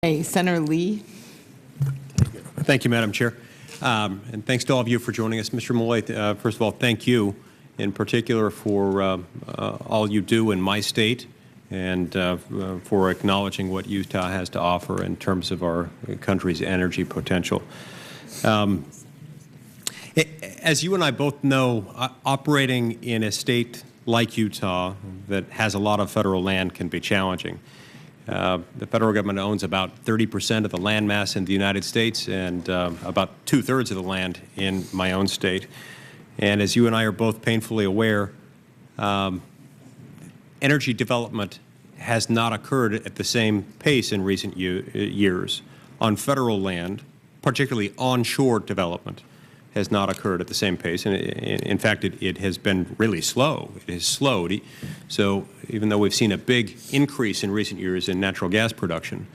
Hey, Senator Lee. Thank you, Madam Chair. And thanks to all of you for joining us. Mr. Malloy, first of all, thank you in particular for all you do in my state and for acknowledging what Utah has to offer in terms of our country's energy potential. As you and I both know, operating in a state like Utah that has a lot of federal land can be challenging. The federal government owns about 30% of the land mass in the United States and about 2/3 of the land in my own state. And as you and I are both painfully aware, energy development has not occurred at the same pace in recent years. On federal land, particularly onshore development, has not occurred at the same pace. And in fact, it has been really slow. It has slowed. So even though we've seen a big increase in recent years in natural gas production,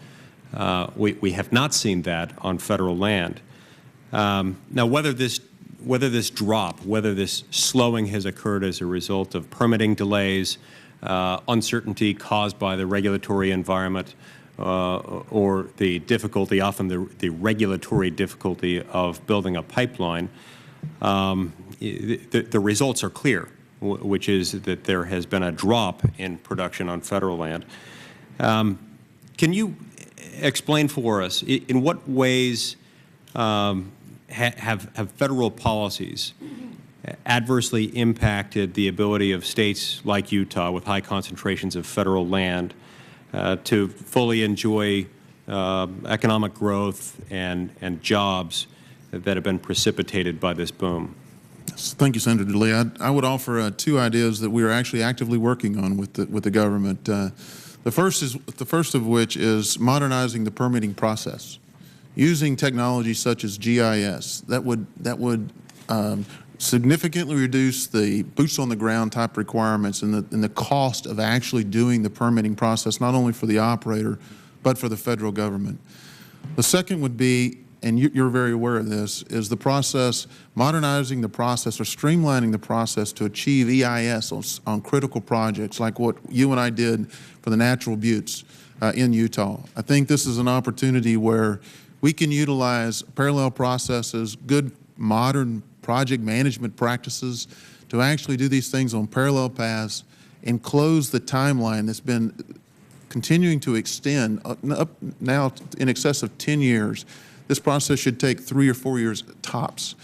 we have not seen that on federal land. Now, whether this drop, whether this slowing has occurred as a result of permitting delays, uncertainty caused by the regulatory environment, or the difficulty, often the regulatory difficulty of building a pipeline, the results are clear, which is that there has been a drop in production on federal land. Can you explain for us in what ways have federal policies adversely impacted the ability of states like Utah with high concentrations of federal land to fully enjoy economic growth and jobs that have been precipitated by this boom? Thank you, Senator DeLee. I would offer two ideas that we are actually actively working on with the government. The first of which is modernizing the permitting process, using technology such as GIS that would significantly reduce the boots on the ground type requirements and the cost of actually doing the permitting process, not only for the operator, but for the federal government. The second would be, and you're very aware of this, is the process, modernizing the process or streamlining the process to achieve EIS on critical projects like what you and I did for the natural buttes in Utah. I think this is an opportunity where we can utilize parallel processes, good modern project management practices to actually do these things on parallel paths and close the timeline that's been continuing to extend up now in excess of 10 years. This process should take 3 or 4 years tops.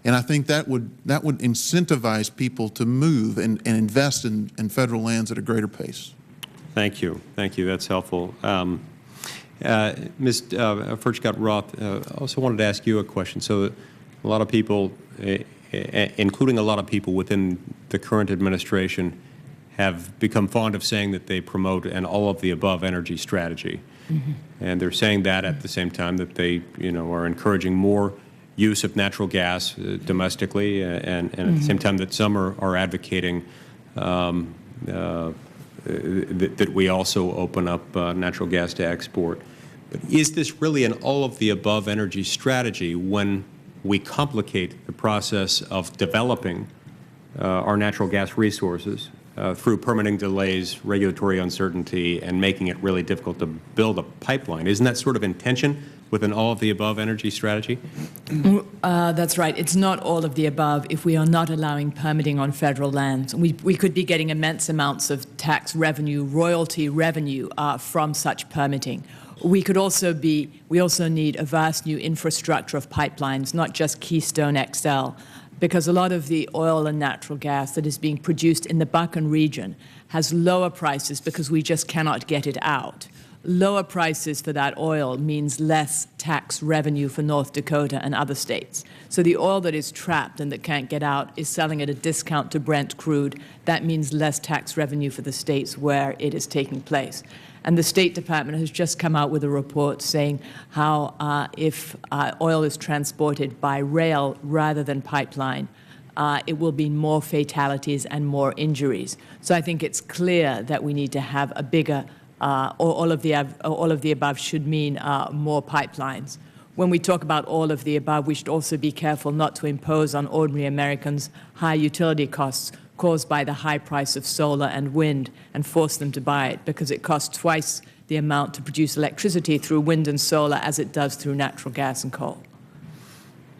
And I think that would incentivize people to move and invest in federal lands at a greater pace. Thank you. Thank you. That's helpful. Ms. Furchtgott-Roth, I also wanted to ask you a question. So a lot of people, including a lot of people within the current administration, have become fond of saying that they promote an all-of-the-above energy strategy. Mm-hmm. And they're saying that at the same time that they, are encouraging more use of natural gas domestically, and at the same time that some are advocating that we also open up natural gas to export. But is this really an all-of-the-above energy strategy when we complicate the process of developing our natural gas resources through permitting delays, regulatory uncertainty, and making it really difficult to build a pipeline? Isn't that sort of in tension with an all-of-the-above energy strategy? That's right. It's not all of the above if we are not allowing permitting on federal lands. We could be getting immense amounts of tax revenue, royalty revenue from such permitting. We also need a vast new infrastructure of pipelines, not just Keystone XL, because a lot of the oil and natural gas that is being produced in the Bakken region has lower prices because we just cannot get it out. Lower prices for that oil means less tax revenue for North Dakota and other states. So the oil that is trapped and that can't get out is selling at a discount to Brent crude. That means less tax revenue for the states where it is taking place. And the State Department has just come out with a report saying how if oil is transported by rail rather than pipeline, it will be more fatalities and more injuries. So I think it's clear that we need to have a bigger, all of the above should mean more pipelines. When we talk about all of the above, we should also be careful not to impose on ordinary Americans high utility costs caused by the high price of solar and wind and force them to buy it, because it costs twice the amount to produce electricity through wind and solar as it does through natural gas and coal.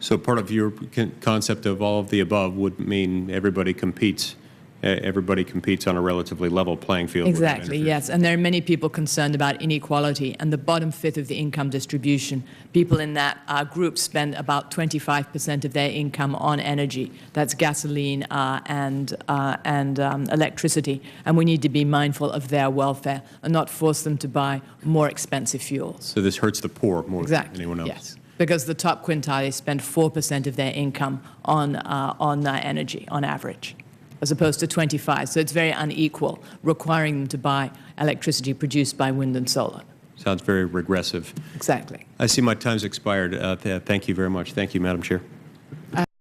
So part of your concept of all of the above would mean everybody competes on a relatively level playing field. Exactly, yes. And there are many people concerned about inequality. And the bottom fifth of the income distribution, people in that group spend about 25% of their income on energy. That's gasoline and electricity. And we need to be mindful of their welfare and not force them to buy more expensive fuels. So this hurts the poor more than anyone else. Yes. Because the top quintile spend 4% of their income on energy on average, as opposed to 25. So it's very unequal, requiring them to buy electricity produced by wind and solar. Sounds very regressive. Exactly. I see my time's expired. Thank you very much. Thank you, Madam Chair.